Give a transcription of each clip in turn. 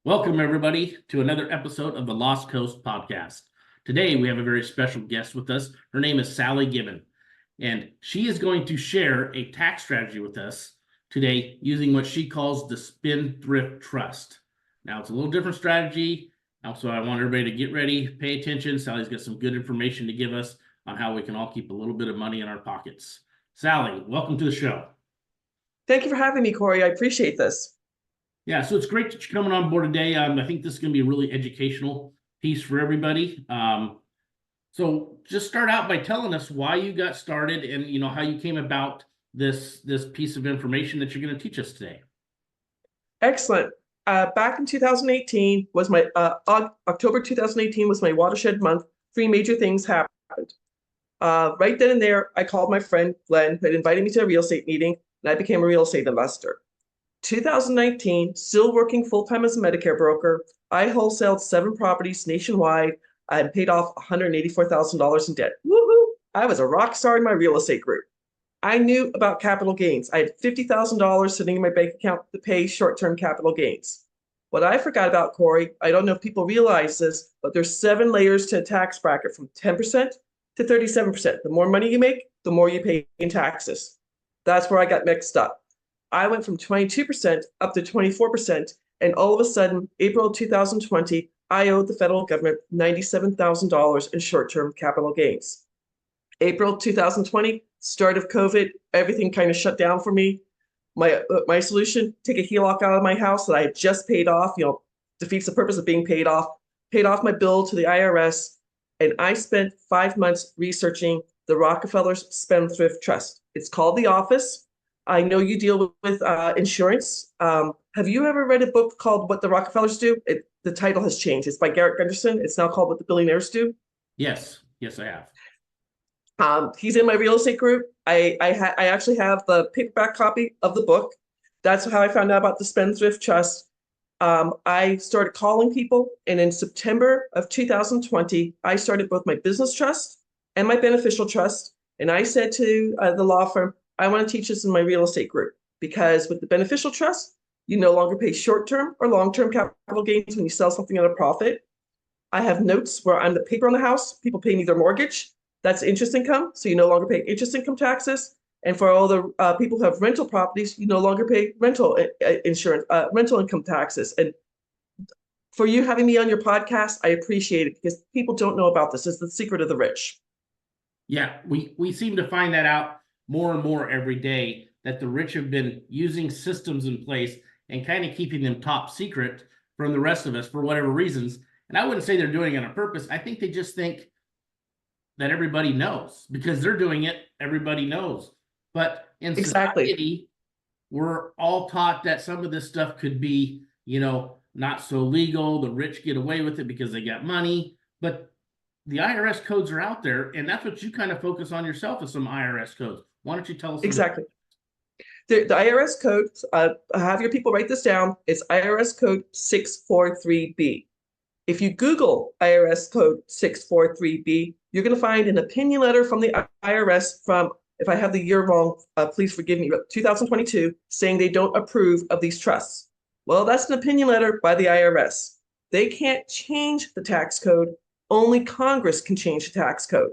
Welcome, everybody, to another episode of the Lost Coast podcast. Today, we have a very special guest with us. Her name is Sally Gimon, and she is going to share a tax strategy with us today using what she calls the Spinthrift Trust. Now, it's a little different strategy, so I want everybody to get ready, pay attention. Sally's got some good information to give us on how we can all keep a little bit of money in our pockets. Sally, welcome to the show. Thank you for having me, Cory. I appreciate this. Yeah, so it's great that you're coming on board today. I think this is going to be a really educational piece for everybody. So just start out by telling us why you got started and how you came about this piece of information that you're going to teach us today. Excellent. Back in 2018 was my October 2018 was my watershed month. Three major things happened. Right then and there, I called my friend Glenn, who had invited me to a real estate meeting, and I became a real estate investor. 2019, still working full-time as a Medicare broker, I wholesaled 7 properties nationwide and paid off $184,000 in debt. Woohoo! I was a rock star in my real estate group. I knew about capital gains. I had $50,000 sitting in my bank account to pay short-term capital gains. What I forgot about, Cory, I don't know if people realize this, but there's 7 layers to a tax bracket from 10% to 37%. The more money you make, the more you pay in taxes. That's where I got mixed up. I went from 22% up to 24%, and all of a sudden, April 2020, I owed the federal government $97,000 in short-term capital gains. April 2020, start of COVID, everything kind of shut down for me. My solution, take a HELOC out of my house that I had just paid off, defeats the purpose of being paid off my bill to the IRS, and I spent 5 months researching the Rockefeller's Spendthrift Trust. It's called The Office. I know you deal with insurance. Have you ever read a book called What the Rockefellers Do? The title has changed. It's by Garrett Gunderson. It's now called What the Billionaires Do. Yes, I have. He's in my real estate group. I actually have the paperback copy of the book. That's how I found out about the Spendthrift Trust. I started calling people, and in September of 2020, I started both my business trust and my beneficial trust. And I said to the law firm, I want to teach this in my real estate group, because with the beneficial trust, you no longer pay short-term or long-term capital gains when you sell something at a profit. I have notes where I'm the paper on the house. People pay me their mortgage. That's interest income, so you no longer pay interest income taxes. And for all the people who have rental properties, you no longer pay rental insurance, rental income taxes. And for you having me on your podcast, I appreciate it, because people don't know about this. It's the secret of the rich. Yeah, we seem to find that out more and more every day, that the rich have been using systems in place and kind of keeping them top secret from the rest of us for whatever reasons. And I wouldn't say they're doing it on purpose. I think they just think that everybody knows, because they're doing it, everybody knows. But in society, we're all taught that some of this stuff could be, not so legal. The rich get away with it because they got money. But the IRS codes are out there, and that's what you kind of focus on yourself, is some IRS codes. Why don't you tell us? Exactly. The IRS code, have your people write this down. It's IRS code 643B. If you Google IRS code 643B, you're going to find an opinion letter from the IRS from, if I have the year wrong, please forgive me, 2022, saying they don't approve of these trusts. Well, that's an opinion letter by the IRS. They can't change the tax code. Only Congress can change the tax code.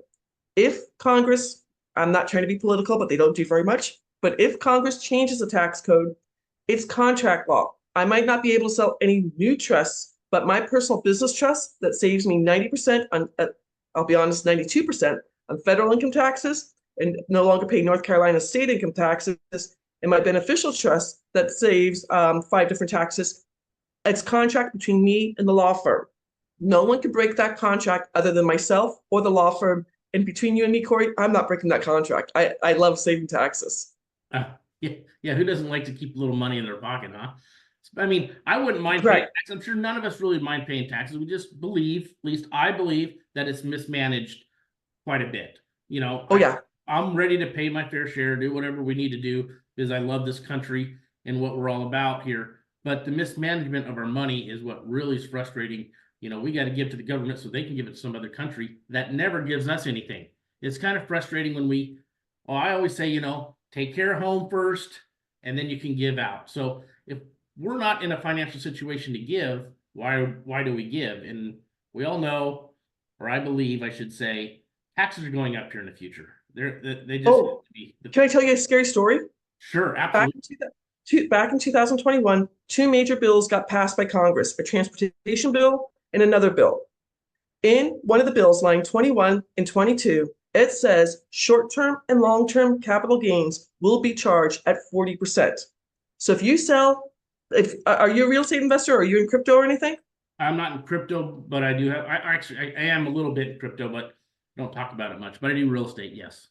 If Congress, I'm not trying to be political, but they don't do very much. But if Congress changes the tax code, it's contract law. I might not be able to sell any new trusts, but my personal business trust that saves me 90% on, I'll be honest, 92% on federal income taxes and no longer pay North Carolina state income taxes, and my beneficial trust that saves 5 different taxes, it's contract between me and the law firm. No one can break that contract other than myself or the law firm. And between you and me, Cory, I'm not breaking that contract. I love saving taxes. Yeah. Who doesn't like to keep a little money in their pocket, huh? I mean, I wouldn't mind paying taxes. I'm sure none of us really mind paying taxes. We just believe, at least I believe, that it's mismanaged quite a bit. Oh, yeah. I'm ready to pay my fair share, do whatever we need to do, because I love this country and what we're all about here. But the mismanagement of our money is what really is frustrating. We got to give to the government so they can give it to some other country that never gives us anything. It's kind of frustrating when I always say, take care of home first, and then you can give out. So if we're not in a financial situation to give, why do we give? And we all know, or I believe I should say, taxes are going up here in the future. They just have Oh, to be. can I tell you a scary story? Sure, Back absolutely. in, back in 2021, two major bills got passed by Congress, a transportation bill and another bill. In one of the bills, line 21 and 22, it says short-term and long-term capital gains will be charged at 40%. So if you sell, if are you a real estate investor? Or are you in crypto or anything? I'm not in crypto, but I do have. I am a little bit in crypto, but don't talk about it much. But I do real estate. Yes.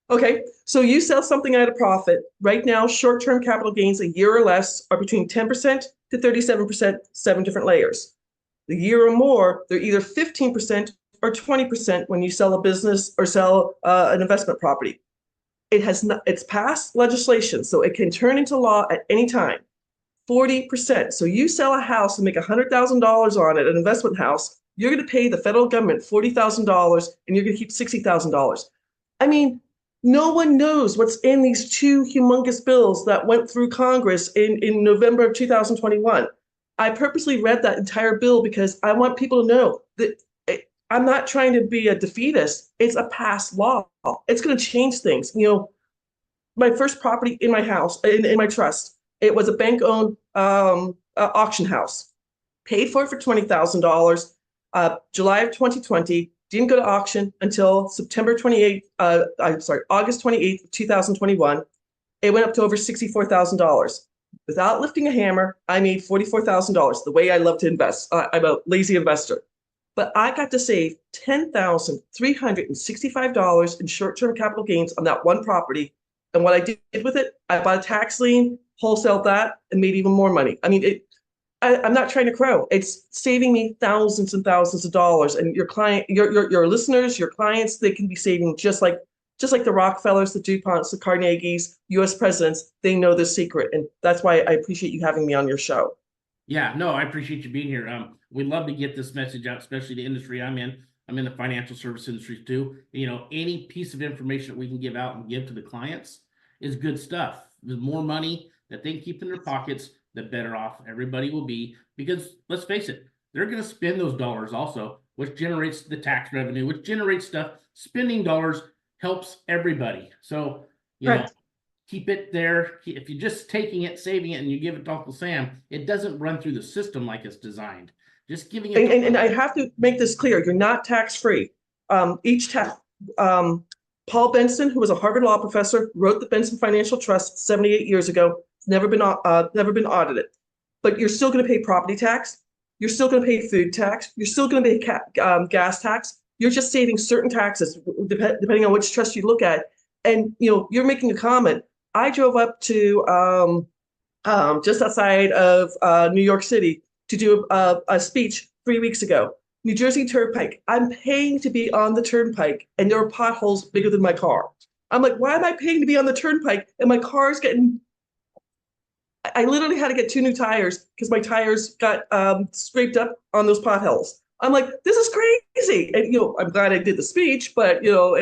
Okay, so you sell something at a profit. Right now, short-term capital gains a year or less are between 10% to 37%, 7 different layers. The year or more, they're either 15% or 20% when you sell a business or sell an investment property. It's passed legislation, so it can turn into law at any time. 40%. So you sell a house and make $100,000 on it, an investment house, you're going to pay the federal government $40,000 and you're going to keep $60,000. I mean, no one knows what's in these two humongous bills that went through Congress in November of 2021. I purposely read that entire bill because I want people to know that I'm not trying to be a defeatist. It's a passed law. It's going to change things. You know, my first property in my house, in my trust, it was a bank-owned auction house. Paid for it for $20,000. July of 2020, didn't go to auction until September 28th, I'm sorry, August 28th, 2021. It went up to over $64,000. Without lifting a hammer, I made $44,000, the way I love to invest. I'm a lazy investor. But I got to save $10,365 in short-term capital gains on that one property. And what I did with it, I bought a tax lien, wholesaled that, and made even more money. I mean, I'm not trying to crow. It's saving me thousands and thousands of dollars. And your client, your listeners, your clients, they can be saving just like the Rockefellers, the DuPonts, the Carnegies, U.S. presidents. They know the secret, and that's why I appreciate you having me on your show. Yeah, no, I appreciate you being here. We'd love to get this message out, especially the industry I'm in. I'm in the financial service industry too. You know, any piece of information that we can give out and give to the clients is good stuff. The more money that they keep in their pockets, the better off everybody will be. Because let's face it, they're going to spend those dollars also, which generates the tax revenue, which generates stuff. Spending dollars helps everybody. So, you know, Correct. keep it there. If you're just taking it, saving it, and you give it to Uncle Sam, it doesn't run through the system like it's designed. Just giving it. And I have to make this clear: you're not tax free. Each tax. Paul Benson, who was a Harvard law professor, wrote the Benson Financial Trust 78 years ago. It's never been audited, but you're still going to pay property tax. You're still going to pay food tax. You're still going to pay gas tax. You're just saving certain taxes depending on which trust you look at. And you know, you're making a comment. I drove up to just outside of New York City to do a speech 3 weeks ago. New Jersey Turnpike. I'm paying to be on the turnpike, and there are potholes bigger than my car. I'm like, why am I paying to be on the turnpike and my car's getting? I literally had to get 2 new tires because my tires got scraped up on those potholes. I'm like, this is crazy. And you know, I'm glad I did the speech, but you know,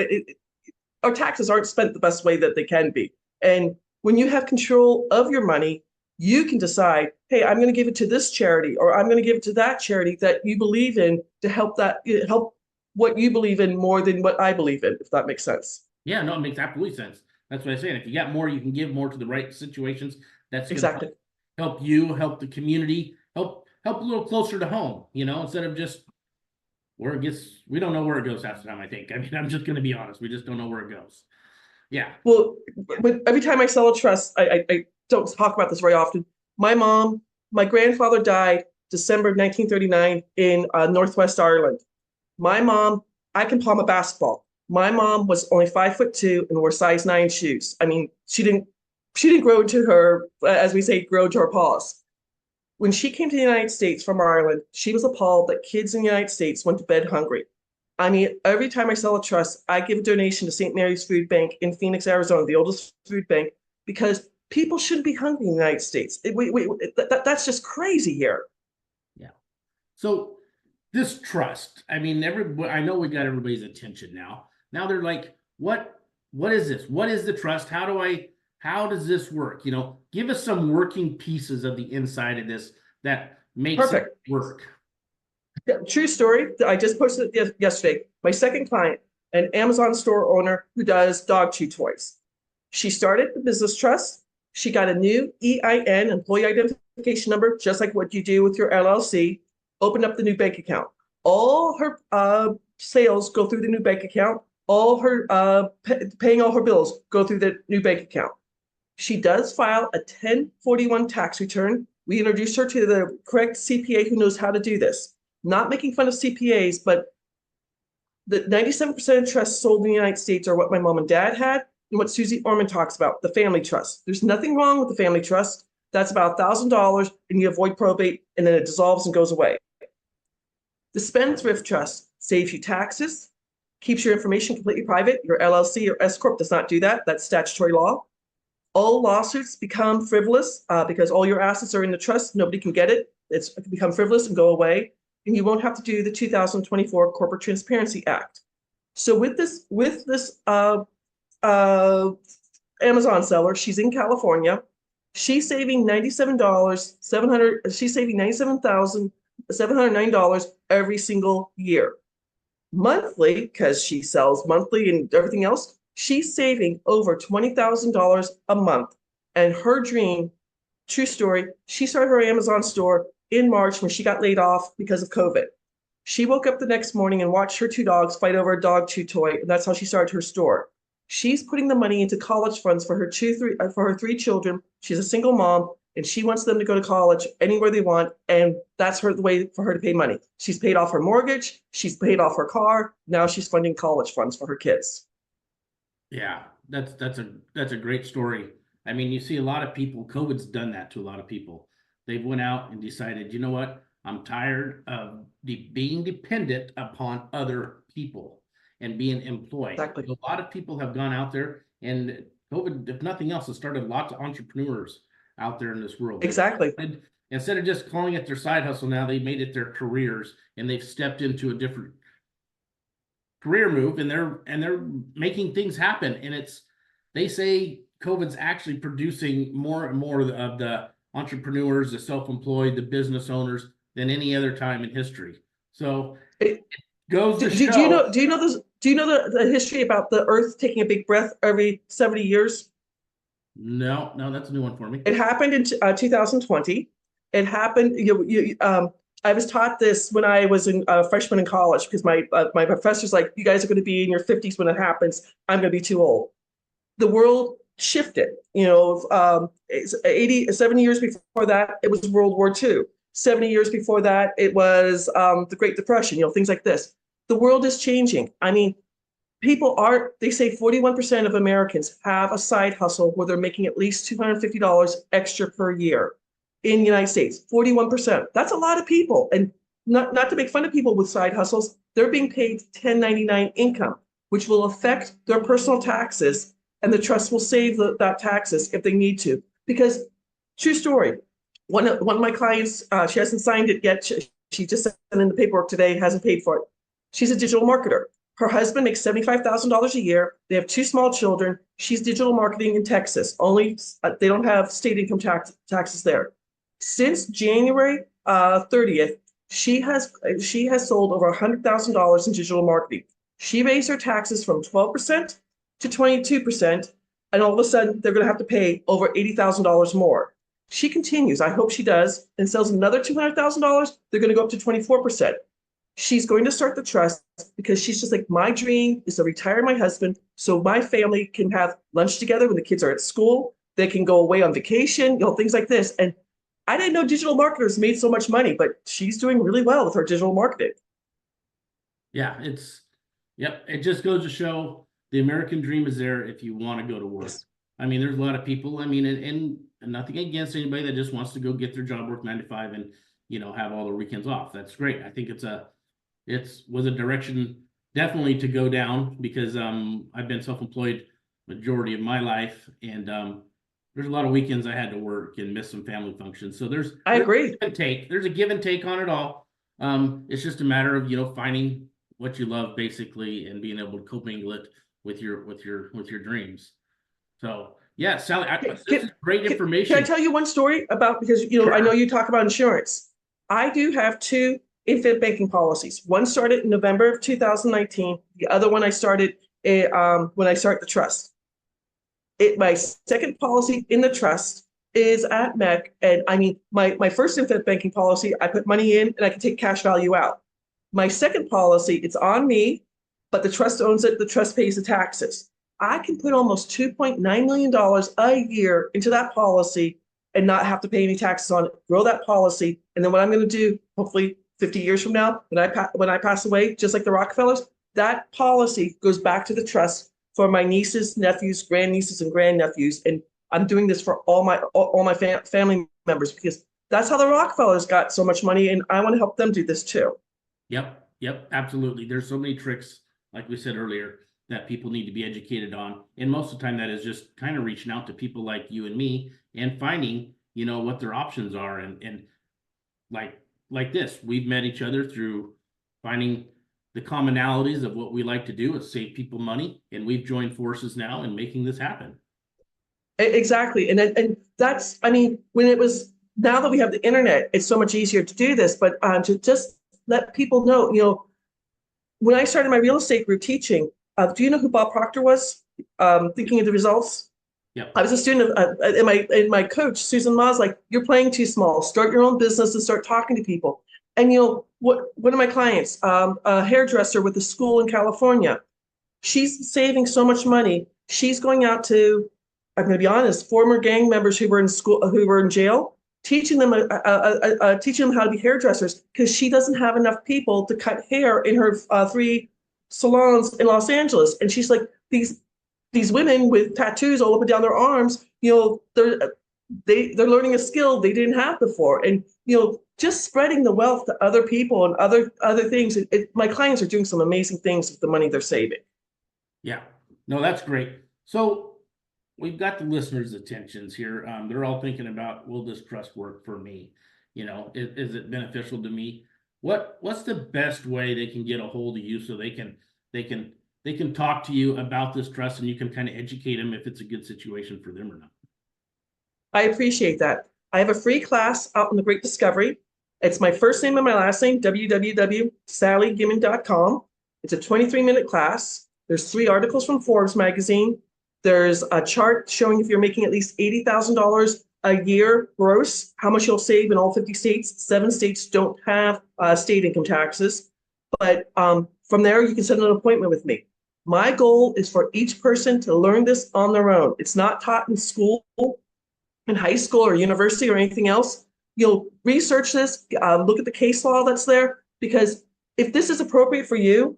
our taxes aren't spent the best way that they can be. And when you have control of your money, you can decide, hey, I'm going to give it to this charity, or I'm going to give it to that charity that you believe in to help what you believe in more than what I believe in, if that makes sense. Yeah, no, it makes absolutely sense. That's what I'm saying. If you got more, you can give more to the right situations. That's going to Exactly. help you, help the community, help a little closer to home. You know, instead of just where it gets. We don't know where it goes half the time. I think. I mean, I'm just going to be honest. We just don't know where it goes. Yeah. Well, but every time I sell a trust, I don't talk about this very often. My grandfather died December 1939 in Northwest Ireland. My mom, I can palm a basketball. My mom was only 5'2" and wore size 9 shoes. I mean, she didn't grow into her, as we say, grow to her paws. When she came to the United States from Ireland, she was appalled that kids in the United States went to bed hungry. I mean, every time I sell a trust, I give a donation to St. Mary's Food Bank in Phoenix, Arizona, the oldest food bank, because people shouldn't be hungry in the United States. That's just crazy here. Yeah. So this trust, I mean, I know we got everybody's attention now. Now they're like, what is this? What is the trust? How does this work? You know, give us some working pieces of the inside of this that makes it Perfect. work. Yeah, true story. I just posted it yesterday. My second client, an Amazon store owner who does dog chew toys. She started the business trust. She got a new EIN, employee identification number, just like what you do with your LLC. Opened up the new bank account. All her sales go through the new bank account. All her paying all her bills go through the new bank account. She does file a 1041 tax return. We introduced her to the correct CPA who knows how to do this. Not making fun of CPAs, but the 97% of trusts sold in the United States are what my mom and dad had and what Susie Orman talks about, the family trust. There's nothing wrong with the family trust. That's about $1,000 and you avoid probate and then it dissolves and goes away. The Spinthrift Trust saves you taxes, keeps your information completely private. Your LLC or S Corp does not do that. That's statutory law. All lawsuits become frivolous because all your assets are in the trust. Nobody can get it. It's become frivolous and go away. And you won't have to do the 2024 Corporate Transparency Act. So with this Amazon seller, she's in California. She's saving $97,709 every single year. Monthly, because she sells monthly and everything else, she's saving over $20,000 a month. And her dream, true story, she started her Amazon store in March when she got laid off because of COVID. She woke up the next morning and watched her two dogs fight over a dog chew toy, and that's how she started her store. She's putting the money into college funds for her three children. She's a single mom, and she wants them to go to college anywhere they want, and that's the way for her to pay money. She's paid off her mortgage, she's paid off her car, now she's funding college funds for her kids. Yeah, that's a great story. I mean, you see a lot of people, COVID's done that to a lot of people. They've went out and decided, you know what? I'm tired of being dependent upon other people and being employed. Exactly. A lot of people have gone out there, and COVID, if nothing else, has started lots of entrepreneurs out there in this world. Exactly. And instead of just calling it their side hustle, now they made it their careers, and they've stepped into a different career move, and they're making things happen. And they say COVID's actually producing more and more of the entrepreneurs, the self-employed, the business owners than any other time in history. So it goes to show. Do you know the history about the Earth taking a big breath every 70 years? No, that's a new one for me. It happened in 2020. It happened. I was taught this when I was a freshman in college because my professor's like, you guys are going to be in your 50s when it happens. I'm going to be too old. The world shifted. 70 years before that, it was World War II. 70 years before that, it was the Great Depression, things like this. The world is changing. I mean, they say 41% of Americans have a side hustle where they're making at least $250 extra per year in the United States. 41%. That's a lot of people. And not to make fun of people with side hustles, they're being paid 1099 income, which will affect their personal taxes, and the trust will save that taxes if they need to. Because, true story, one of my clients, she hasn't signed it yet. She just sent in the paperwork today, hasn't paid for it. She's a digital marketer. Her husband makes $75,000 a year. They have two small children. She's digital marketing in Texas. Only they don't have state income taxes there. Since January 30th, she has sold over $100,000 in digital marketing. She raised her taxes from 12% to 22%, and all of a sudden they're going to have to pay over $80,000 more. She continues, I hope she does, and sells another $200,000. They're going to go up to 24%. She's going to start the trust because she's just like, my dream is to retire my husband so my family can have lunch together when the kids are at school. They can go away on vacation, things like this. And I didn't know digital marketers made so much money, but she's doing really well with her digital marketing. Yeah, it just goes to show the American dream is there if you want to go to work. Yes. I mean, there's a lot of people, I mean, and nothing against anybody that just wants to go get their job, work 9 to 5 and, have all their weekends off. That's great. I think it was a direction definitely to go down because I've been self-employed majority of my life, and there's a lot of weekends I had to work and miss some family functions. So I agree. There's a give and take on it all. It's just a matter of finding what you love basically and being able to commingle it with your dreams. So yeah, Sally, this is great information. Can I tell you one story about, because Sure. I know you talk about insurance. I do have two infant banking policies. One started in November of 2019. The other one I started when I started the trust. My second policy in the trust is at MEC. And I mean, my first infant banking policy, I put money in and I can take cash value out. My second policy, it's on me, but the trust owns it. The trust pays the taxes. I can put almost $2.9 million a year into that policy and not have to pay any taxes on it, grow that policy. And then what I'm going to do, hopefully 50 years from now, when I pass away, just like the Rockefellers, that policy goes back to the trust for my nieces, nephews, grandnieces, and grandnephews. And I'm doing this for all my family members because that's how the Rockefellers got so much money. And I want to help them do this too. Yep, absolutely. There's so many tricks, like we said earlier, that people need to be educated on. And most of the time that is just kind of reaching out to people like you and me and finding, what their options are. And like this, we've met each other through finding the commonalities of what we like to do is save people money. And we've joined forces now in making this happen. Exactly. And that's, I mean, now that we have the internet, it's so much easier to do this, but to just let people know, when I started my real estate group teaching, do you know who Bob Proctor was? Thinking of the results. Yeah. I was a student and my coach, Susan Ma's like, you're playing too small. Start your own business and start talking to people. And one of my clients, a hairdresser with a school in California, she's saving so much money. She's going out to, I'm going to be honest, former gang members who were in school, who were in jail, teaching them how to be hairdressers because she doesn't have enough people to cut hair in her 3 salons in Los Angeles. And she's like, these women with tattoos all up and down their arms, they're learning a skill they didn't have before. And, just spreading the wealth to other people and other things. My clients are doing some amazing things with the money they're saving. Yeah, no, that's great. So we've got the listeners' attentions here. They're all thinking about, will this trust work for me? Is it beneficial to me? What's the best way they can get a hold of you so they can talk to you about this trust and you can kind of educate them if it's a good situation for them or not? I appreciate that. I have a free class out in the Great Discovery. It's my first name and my last name, www.sallygimon.com. It's a 23-minute class. There's 3 articles from Forbes magazine. There's a chart showing if you're making at least $80,000 a year gross, how much you'll save in all 50 states. 7 states don't have state income taxes. But from there, you can set an appointment with me. My goal is for each person to learn this on their own. It's not taught in school, in high school or university or anything else. You'll research this, look at the case law that's there, because if this is appropriate for you,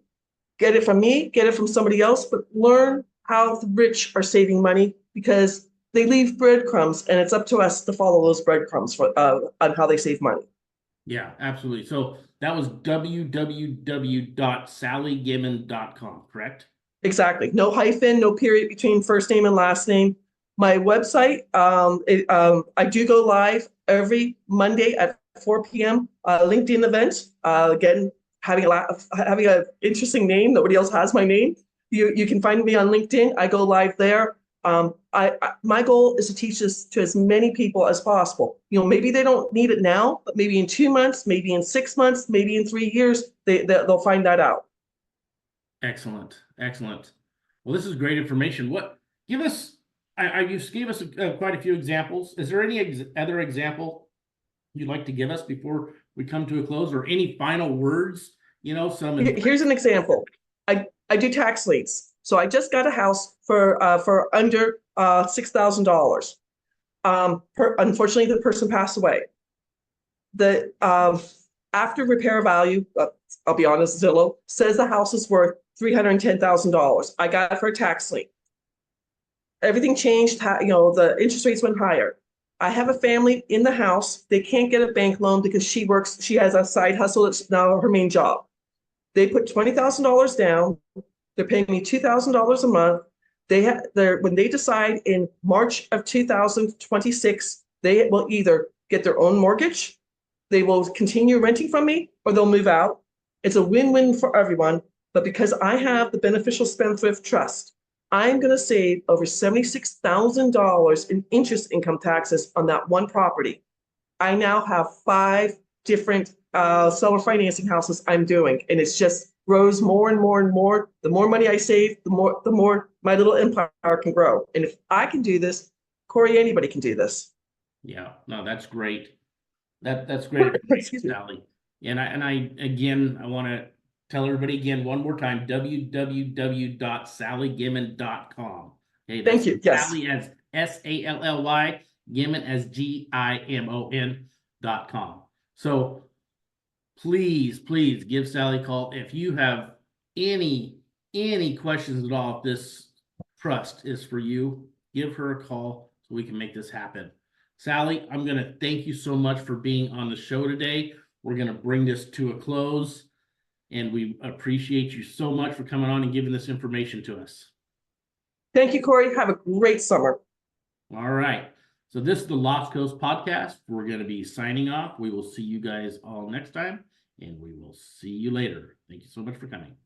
get it from me, get it from somebody else, but learn how the rich are saving money because they leave breadcrumbs and it's up to us to follow those breadcrumbs on how they save money. Yeah, absolutely. So that was www.sallygimon.com, correct? Exactly. No hyphen, no period between first name and last name. My website, I do go live every Monday at 4 p.m. LinkedIn event. Again, having an interesting name. Nobody else has my name. You can find me on LinkedIn. I go live there. My goal is to teach this to as many people as possible. Maybe they don't need it now, but maybe in 2 months, maybe in 6 months, maybe in 3 years, they'll find that out. Excellent. Well, this is great information. You gave us quite a few examples. Is there any other example you'd like to give us before we come to a close, or any final words? Here's an example. I do tax liens. So I just got a house for under $6,000. Unfortunately, the person passed away. The after repair value, I'll be honest, Zillow says the house is worth $310,000. I got it for a tax lien. Everything changed. The interest rates went higher. I have a family in the house. They can't get a bank loan because she has a side hustle that's now her main job. They put $20,000 down. They're paying me $2,000 a month. When they decide in March of 2026, they will either get their own mortgage, they will continue renting from me, or they'll move out. It's a win-win for everyone. But because I have the beneficial Spinthrift Trust, I'm going to save over $76,000 in interest income taxes on that one property. I now have 5 different seller financing houses I'm doing, and it's just grows more and more and more. The more money I save, the more my little empire can grow. And if I can do this, Cory, anybody can do this. Yeah, no, that's great. That's great information, Excuse me. Sally. And I again, I want to tell everybody again one more time, www.sallygimon.com. Okay, that's Thank you. Yes. Sally as Sally, Gimon as Gimon.com. So please give Sally a call if you have any questions at all. If this trust is for you, give her a call so we can make this happen. Sally, I'm going to thank you so much for being on the show today. We're going to bring this to a close, and we appreciate you so much for coming on and giving this information to us. Thank you, Cory. Have a great summer. All right. So this is the Lost Coast Podcast. We're going to be signing off. We will see you guys all next time, and we will see you later. Thank you so much for coming.